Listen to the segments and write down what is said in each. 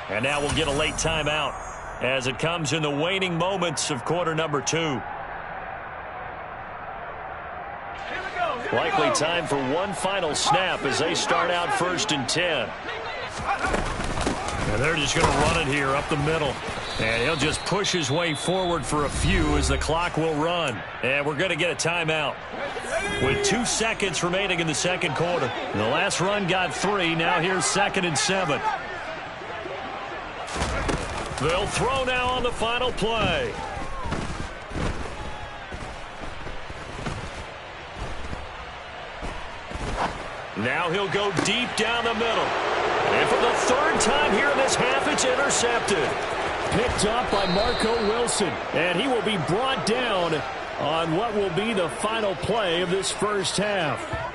And now we'll get a late timeout as it comes in the waning moments of quarter number 2. Likely time for one final snap as they start out 1st and 10. And they're just going to run it here up the middle. And he'll just push his way forward for a few as the clock will run. And we're going to get a timeout with 2 seconds remaining in the second quarter. The last run got 3. Now here's 2nd and 7. They'll throw now on the final play. Now he'll go deep down the middle. And for the 3rd time here in this half, it's intercepted. Picked up by Marco Wilson. And he will be brought down on what will be the final play of this first half.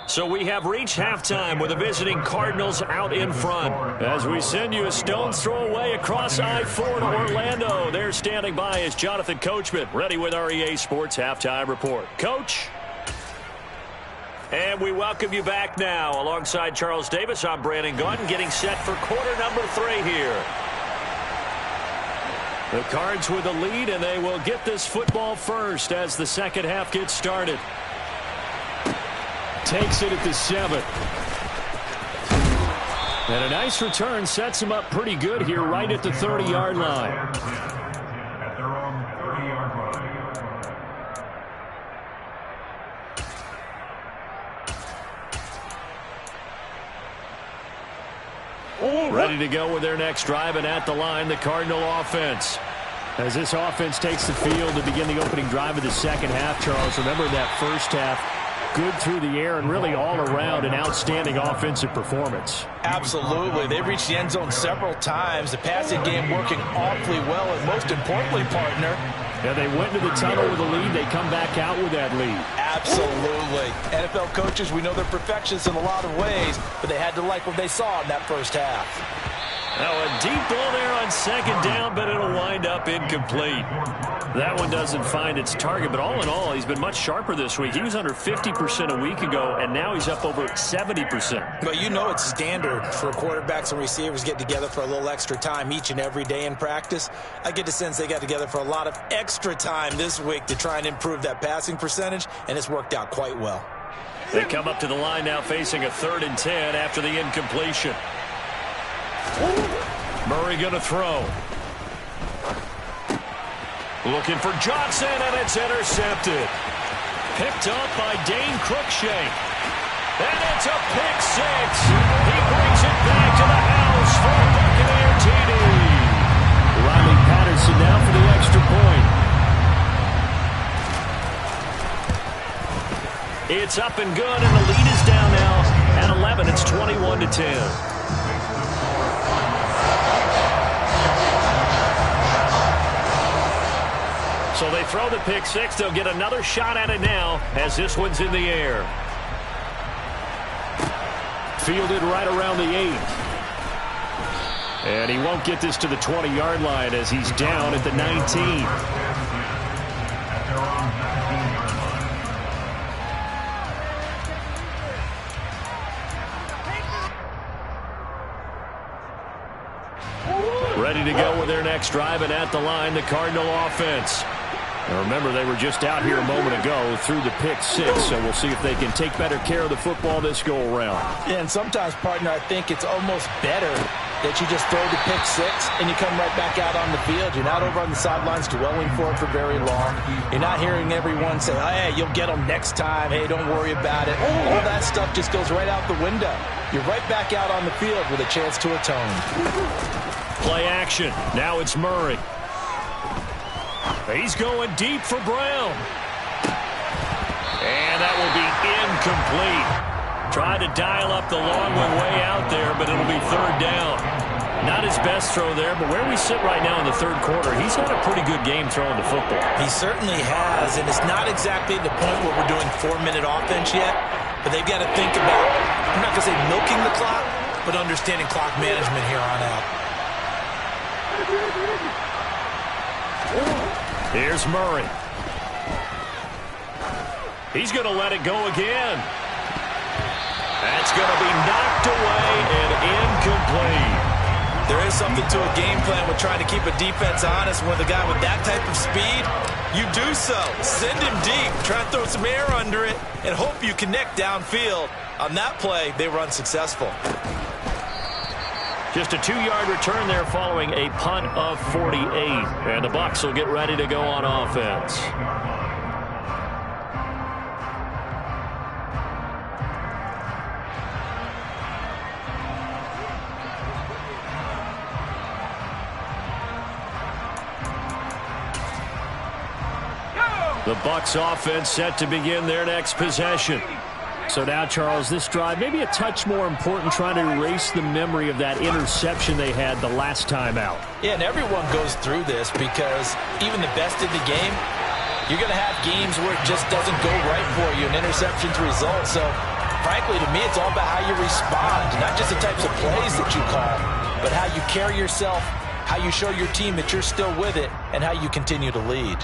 So we have reached halftime with the visiting Cardinals out in front. As we send you a stone's throw away across I-4 to Orlando. There standing by is Jonathan Coachman, ready with our EA Sports Halftime Report. Coach? And we welcome you back now. Alongside Charles Davis, I'm Brandon Gaudin, getting set for quarter number 3 here. The Cards with the lead, and they will get this football first as the second half gets started. Takes it at the 7. And a nice return sets him up pretty good here right at the 30-yard line. Ready to go with their next drive, and at the line, the Cardinal offense. As this offense takes the field to begin the opening drive of the second half, Charles, remember that first half, good through the air and really all around an outstanding offensive performance. Absolutely. They've reached the end zone several times. The passing game working awfully well, and most importantly, partner, yeah, they went into the tunnel with a lead. They come back out with that lead. Absolutely. NFL coaches, we know they're perfectionists in a lot of ways, but they had to like what they saw in that first half. Now a deep ball there on 2nd down, but it'll wind up incomplete. That one doesn't find its target, but all in all, he's been much sharper this week. He was under 50% a week ago, and now he's up over 70%. But you know it's standard for quarterbacks and receivers get together for a little extra time each and every day in practice. I get the sense they got together for a lot of extra time this week to try and improve that passing percentage, and it's worked out quite well. They come up to the line now facing a 3rd and 10 after the incompletion. Murray going to throw. Looking for Johnson, and it's intercepted. Picked up by Dane Cruikshank. And it's a pick 6. He brings it back to the house for a Buccaneer TD. Riley Patterson now for the extra point. It's up and good, and the lead is down now at 11. It's 21-10. So they throw the pick 6. They'll get another shot at it now as this one's in the air. Fielded right around the 8. And he won't get this to the 20-yard line as he's down at the 19. Ready to go with their next drive, and at the line, the Cardinal offense. Now remember, they were just out here a moment ago through the pick 6, so we'll see if they can take better care of the football this go-around. Yeah, and sometimes, partner, I think it's almost better that you just throw the pick 6 and you come right back out on the field. You're not over on the sidelines dwelling for it for very long. You're not hearing everyone say, oh, hey, you'll get them next time. Hey, don't worry about it. All that stuff just goes right out the window. You're right back out on the field with a chance to atone. Play action. Now it's Murray. He's going deep for Brown. And that will be incomplete. Tried to dial up the long one way out there, but it'll be 3rd down. Not his best throw there, but where we sit right now in the 3rd quarter, he's had a pretty good game throwing the football. He certainly has, and it's not exactly the point where we're doing 4-minute offense yet, but they've got to think about, I'm not going to say milking the clock, but understanding clock management here on out. Here's Murray. He's going to let it go again. That's going to be knocked away and incomplete. There is something to a game plan with trying to keep a defense honest. With a guy with that type of speed, you do so. Send him deep. Try and throw some air under it and hope you connect downfield. On that play, they were unsuccessful. Just a 2-yard return there following a punt of 48. And the Bucs will get ready to go on offense. The Bucs offense set to begin their next possession. So now, Charles, this drive maybe a touch more important, trying to erase the memory of that interception they had the last time out. Yeah, and everyone goes through this because even the best in the game, you're going to have games where it just doesn't go right for you, and interceptions result. So, frankly, to me, it's all about how you respond, not just the types of plays that you call, but how you carry yourself, how you show your team that you're still with it, and how you continue to lead.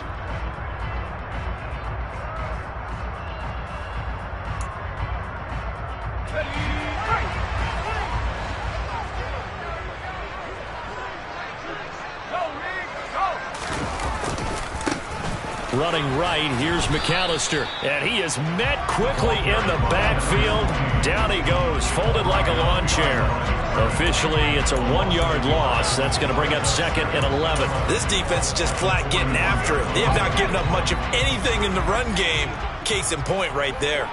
Running right, here's McAllister, and he is met quickly in the backfield. Down he goes, folded like a lawn chair. Officially, it's a 1-yard loss. That's going to bring up 2nd and 11. This defense is just flat getting after it. They have not given up much of anything in the run game. Case in point right there.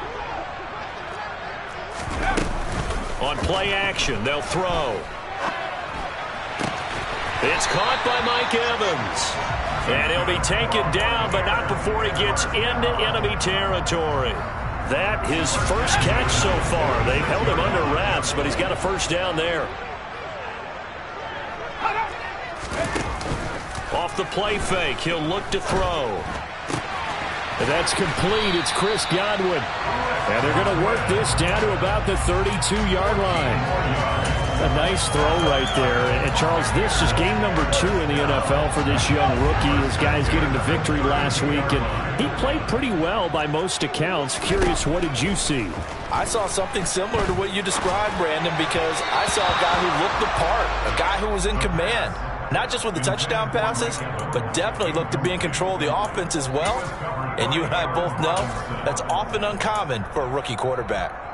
On play action, they'll throw. It's caught by Mike Evans. And he'll be taken down, but not before he gets into enemy territory. That his first catch so far. They've held him under wraps, but he's got a first down there. Off the play fake, he'll look to throw. And that's complete. It's Chris Godwin. And they're going to work this down to about the 32-yard line. A nice throw right there. And, Charles, this is game number 2 in the NFL for this young rookie. His guys getting the victory last week, and he played pretty well by most accounts. Curious, what did you see? I saw something similar to what you described, Brandon, because I saw a guy who looked the part, a guy who was in command. Not just with the touchdown passes, but definitely looked to be in control of the offense as well. And you and I both know that's often uncommon for a rookie quarterback.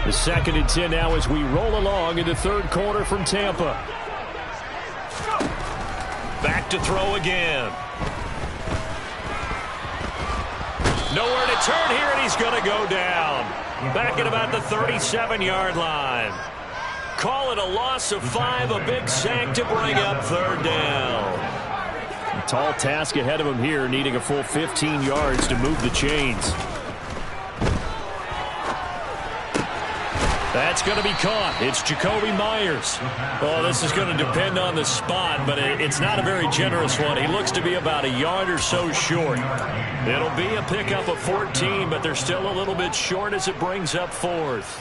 The 2nd and 10 now as we roll along in the 3rd quarter from Tampa. Back to throw again. Nowhere to turn here, and he's going to go down. Back at about the 37-yard line. Call it a loss of 5, a big sack to bring up 3rd down. A tall task ahead of him here, needing a full 15 yards to move the chains. That's going to be caught. It's Jacoby Myers. Oh, this is going to depend on the spot, but it's not a very generous one. He looks to be about a yard or so short. It'll be a pickup of 14, but they're still a little bit short as it brings up 4th.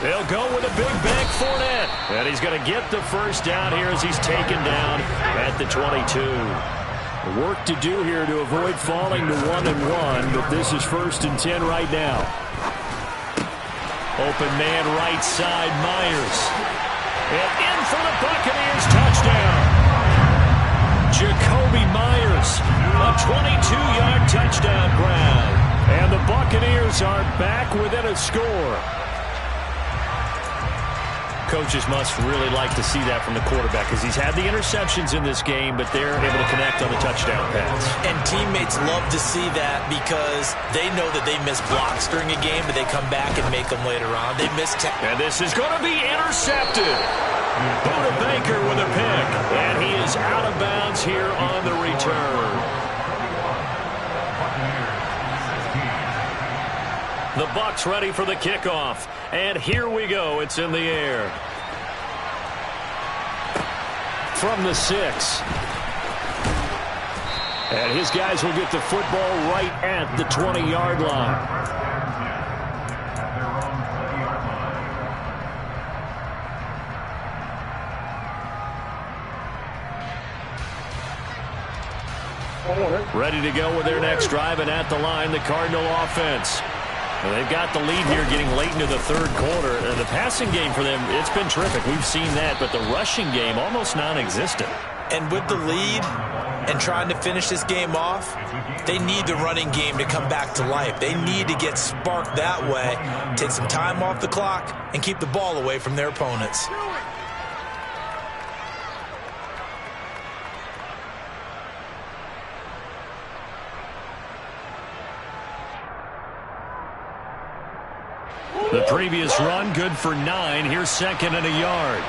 They'll go with a big bank Fournette. And he's going to get the first down here as he's taken down at the 22. Work to do here to avoid falling to 1-1, but this is 1st and 10 right now. Open man right side, Myers. And in for the Buccaneers, touchdown. Jacoby Myers, a 22-yard touchdown grab. And the Buccaneers are back within a score. Coaches must really like to see that from the quarterback because he's had the interceptions in this game, but they're able to connect on the touchdown pass. And teammates love to see that because they know that they miss blocks during a game, but they come back and make them later on. They miss and this is going to be intercepted. Buda Baker with a pick, and he is out of bounds here on the return. The Bucs ready for the kickoff. And here we go. It's in the air. From the 6. And his guys will get the football right at the 20-yard line. Ready to go with their next drive, and at the line, the Cardinal offense. Well, they've got the lead here getting late into the third quarter. The passing game for them, it's been terrific. We've seen that, but the rushing game almost non-existent. And with the lead and trying to finish this game off, they need the running game to come back to life. They need to get sparked that way, take some time off the clock, and keep the ball away from their opponents. The previous run, good for 9. Here's second and a yard.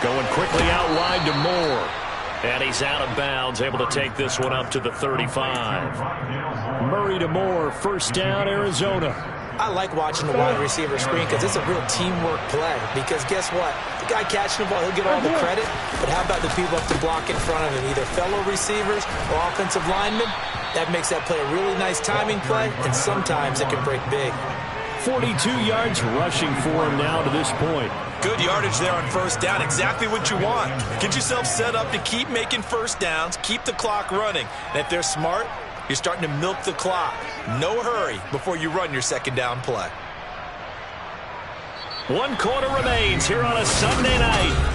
Going quickly out wide to Moore. And he's out of bounds, able to take this one up to the 35. Murray to Moore, first down, Arizona. I like watching the wide receiver screen because it's a real teamwork play. Because guess what? The guy catching the ball, he'll get all the credit. But how about the people up to block in front of him, either fellow receivers or offensive linemen? That makes that play a really nice timing play, and sometimes it can break big. 42 yards rushing for him now to this point. Good yardage there on first down. Exactly what you want. Get yourself set up to keep making first downs, keep the clock running. And if they're smart, you're starting to milk the clock. No hurry before you run your second down play. 1 quarter remains here on a Sunday night.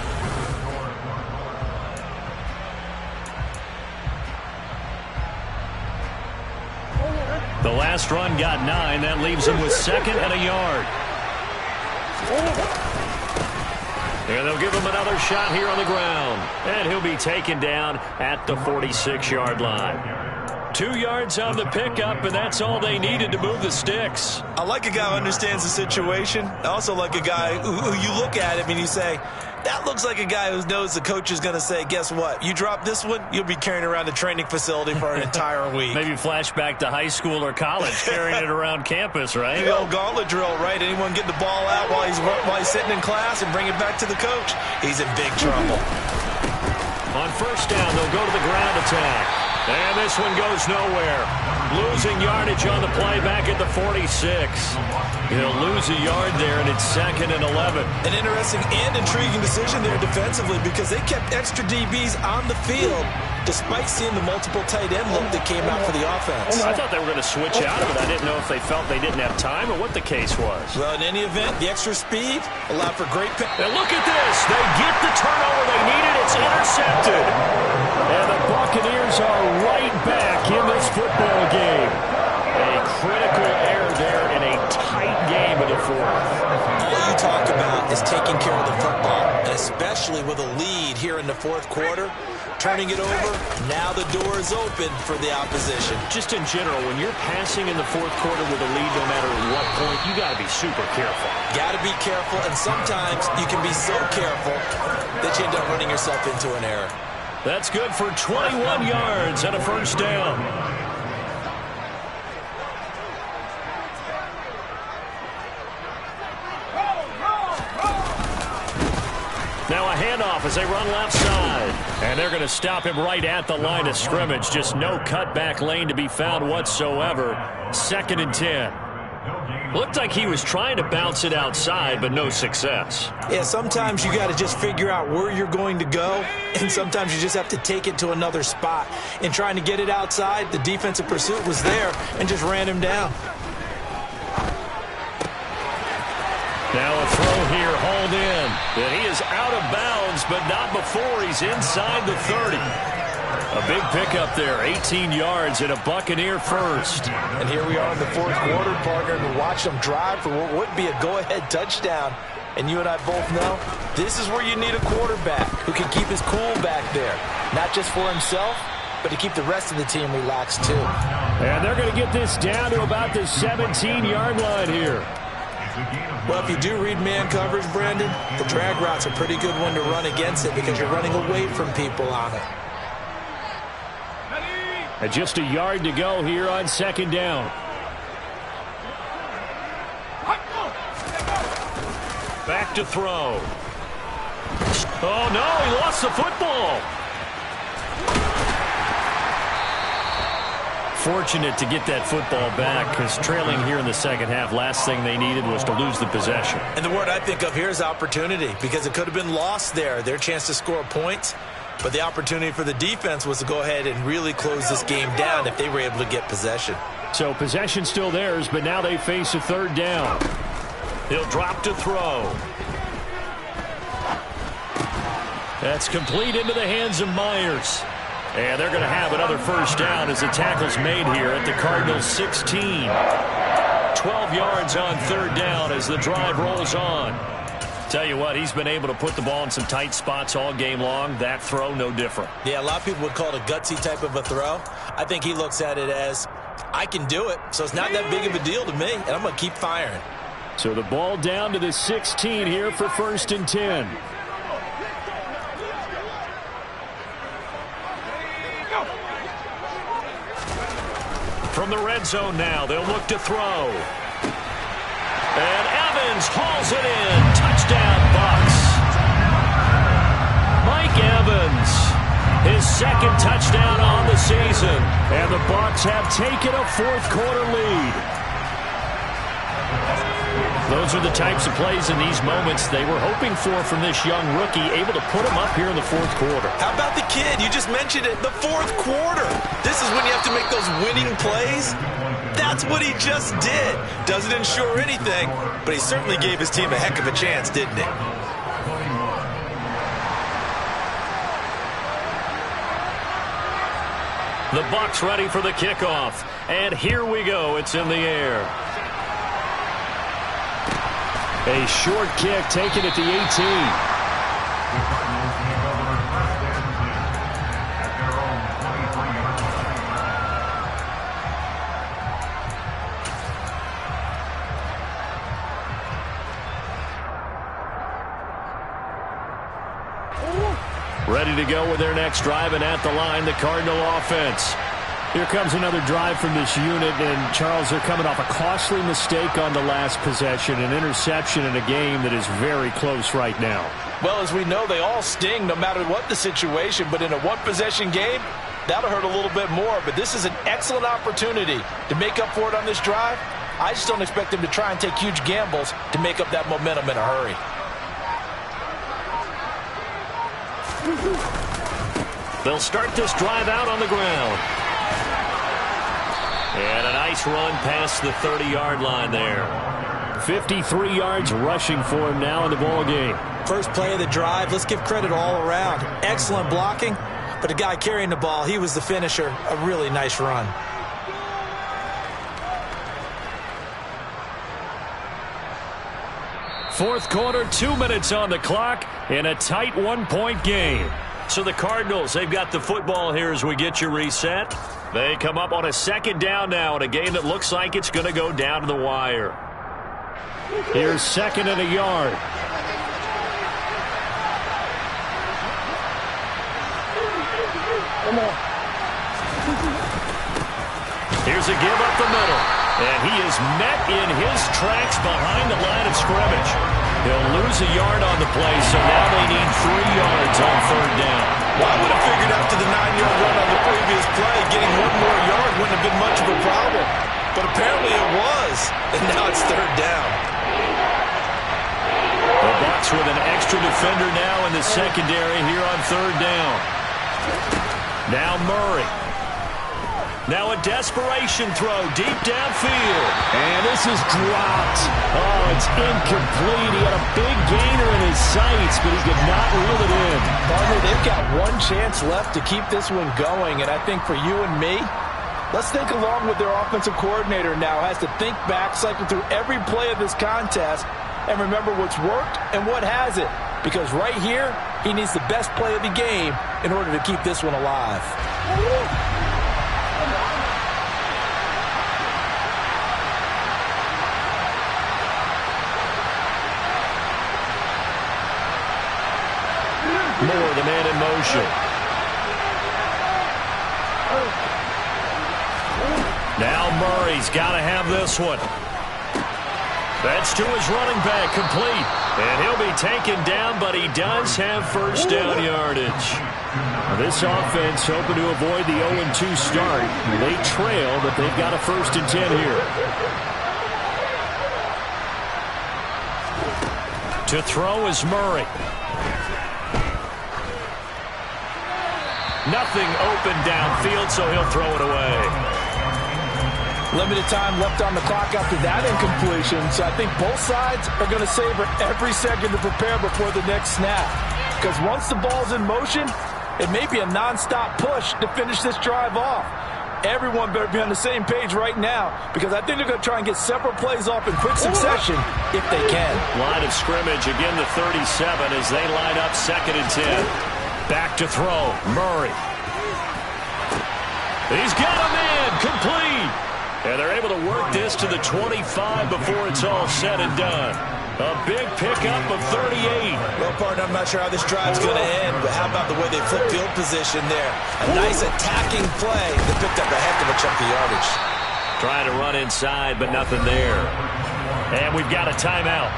The last run got 9. That leaves him with second and a yard. And they'll give him another shot here on the ground. And he'll be taken down at the 46-yard line. 2 yards on the pickup, and that's all they needed to move the sticks. I like a guy who understands the situation. I also like a guy who you look at him and you say, that looks like a guy who knows the coach is going to say, guess what? You drop this one, you'll be carrying around the training facility for an entire week. Maybe flashback to high school or college, carrying it around campus, right? The old gauntlet drill, right? Anyone get the ball out while he's sitting in class and bring it back to the coach? He's in big trouble. On first down, they'll go to the ground attack. And this one goes nowhere. Losing yardage on the play back at the 46. He'll lose a yard there, and it's second and 11. An interesting and intriguing decision there defensively because they kept extra DBs on the field despite seeing the multiple tight end look that came out for the offense. I thought they were going to switch out of it. I didn't know if they felt they didn't have time or what the case was. Well, in any event, the extra speed allowed for great pick. And look at this. They get the turnover they needed. It's intercepted. And the Buccaneers are right back in this football game. A critical error there in a tight game in the fourth. All you talk about is taking care of the football, and especially with a lead here in the fourth quarter. Turning it over, now the door is open for the opposition. Just in general, when you're passing in the fourth quarter with a lead, no matter what point, you got to be super careful. Got to be careful, and sometimes you can be so careful that you end up running yourself into an error. That's good for 21 yards and a first down. Now a handoff as they run left side. And they're going to stop him right at the line of scrimmage. Just no cutback lane to be found whatsoever. Second and 10. Looked like he was trying to bounce it outside, but no success. Yeah, sometimes you got to just figure out where you're going to go, and sometimes you just have to take it to another spot. In trying to get it outside, the defensive pursuit was there and just ran him down. Now a throw here, hauled in. And he is out of bounds, but not before he's inside the 30. A big pickup there, 18 yards and a Buccaneer first. And here we are in the fourth quarter, partner, and watch them drive for what would be a go-ahead touchdown. And you and I both know this is where you need a quarterback who can keep his cool back there. Not just for himself, but to keep the rest of the team relaxed too. And they're going to get this down to about the 17-yard line here. Well, if you do read man coverage, Brandon, the drag route's a pretty good one to run against it because you're running away from people on it. And just a yard to go here on second down. Back to throw. Oh, no, he lost the football. Fortunate to get that football back, because trailing here in the second half, last thing they needed was to lose the possession. And the word I think of here is opportunity, because it could have been lost there, their chance to score points. But the opportunity for the defense was to go ahead and really close this game down if they were able to get possession. So possession still theirs, but now they face a third down. He'll drop to throw. That's complete into the hands of Myers. And they're going to have another first down as the tackle's made here at the Cardinals' 16. 12 yards on third down as the drive rolls on. Tell you what, he's been able to put the ball in some tight spots all game long. That throw, no different. Yeah, a lot of people would call it a gutsy type of a throw. I think he looks at it as, I can do it, so it's not that big of a deal to me, and I'm going to keep firing. So the ball down to the 16 here for 1st and 10. From the red zone now, they'll look to throw. And Evans hauls it in. Touchdown, Bucs. Mike Evans, his second touchdown on the season. And the Bucs have taken a fourth-quarter lead. Those are the types of plays in these moments they were hoping for from this young rookie, able to put him up here in the fourth quarter. How about the kid? You just mentioned it, the fourth quarter. This is when you have to make those winning plays. That's what he just did. Doesn't ensure anything, but he certainly gave his team a heck of a chance, didn't he? The Bucs ready for the kickoff. And here we go. It's in the air. A short kick taken at the 18. Ready to go with their next drive, and at the line, the Cardinal offense. Here comes another drive from this unit, and Charles, they're coming off a costly mistake on the last possession, an interception in a game that is very close right now. Well, as we know, they all sting no matter what the situation, but in a one-possession game, that'll hurt a little bit more. But this is an excellent opportunity to make up for it on this drive. I just don't expect them to try and take huge gambles to make up that momentum in a hurry. They'll start this drive out on the ground. And a nice run past the 30-yard line there. 53 yards rushing for him now in the ball game. First play of the drive, let's give credit all around. Excellent blocking, but the guy carrying the ball, he was the finisher. A really nice run. Fourth quarter, 2 minutes on the clock in a tight one-point game. So the Cardinals, they've got the football here as we get you reset. They come up on a second down now in a game that looks like it's going to go down to the wire. Here's second and a yard. Here's a give up the middle. And he is met in his tracks behind the line of scrimmage. He'll lose a yard on the play, so now they need 3 yards on third down. Well, I would have figured after the 9-yard run on the previous play, getting one more yard wouldn't have been much of a problem. But apparently it was, and now it's third down. The Bucs with an extra defender now in the secondary here on third down. Now Murray. Now a desperation throw deep downfield. And this is dropped. Oh, it's incomplete. He had a big gainer in his sights, but he could not reel it in. Partner, they've got one chance left to keep this one going, and I think for you and me, let's think along with their offensive coordinator now has to think back, cycle through every play of this contest, and remember what's worked and what hasn't. Because right here, he needs the best play of the game in order to keep this one alive. Moore, the man in motion. Now Murray's got to have this one. That's to his running back, complete. And he'll be taken down, but he does have first down yardage. This offense hoping to avoid the 0-2 start. They trail, but they've got a 1st and 10 here. To throw is Murray. Nothing open downfield, so he'll throw it away. Limited time left on the clock after that incompletion, so I think both sides are going to savor every second to prepare before the next snap. Because once the ball's in motion, it may be a nonstop push to finish this drive off. Everyone better be on the same page right now, because I think they're going to try and get several plays off in quick succession if they can. Line of scrimmage, again the 37 as they line up 2nd and 10. Back to throw, Murray. He's got a man, complete. And they're able to work this to the 25 before it's all said and done. A big pickup of 38. Well, partner, I'm not sure how this drive's going to end, but how about the way they flip field position there? A nice attacking play that picked up a heck of a chunk of yardage. Trying to run inside, but nothing there. And we've got a timeout.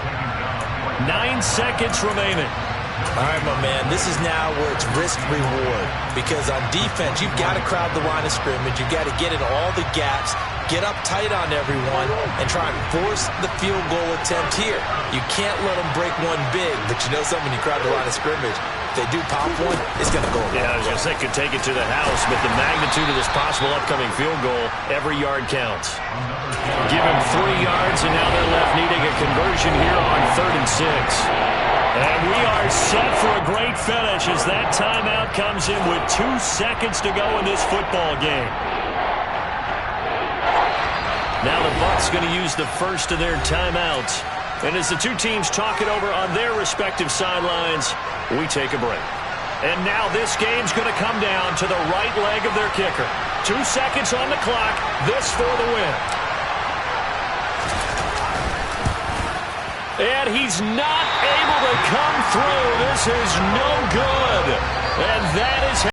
9 seconds remaining. All right, my man, this is now where it's risk-reward. Because on defense, you've got to crowd the line of scrimmage. You've got to get in all the gaps, get up tight on everyone, and try and force the field goal attempt here. You can't let them break one big, but you know something, you crowd the line of scrimmage. If they do pop one, it's going to go away. Yeah, I was going to say could take it to the house, but the magnitude of this possible upcoming field goal, every yard counts. Give him 3 yards, and now they're left needing a conversion here on 3rd and 6. And we are set for a great finish as that timeout comes in with 2 seconds to go in this football game. Now the Bucs going to use the first of their timeouts. And as the two teams talk it over on their respective sidelines, we take a break. And now this game's going to come down to the right leg of their kicker. 2 seconds on the clock, this for the win. And he's not able to come through. This is no good. And that is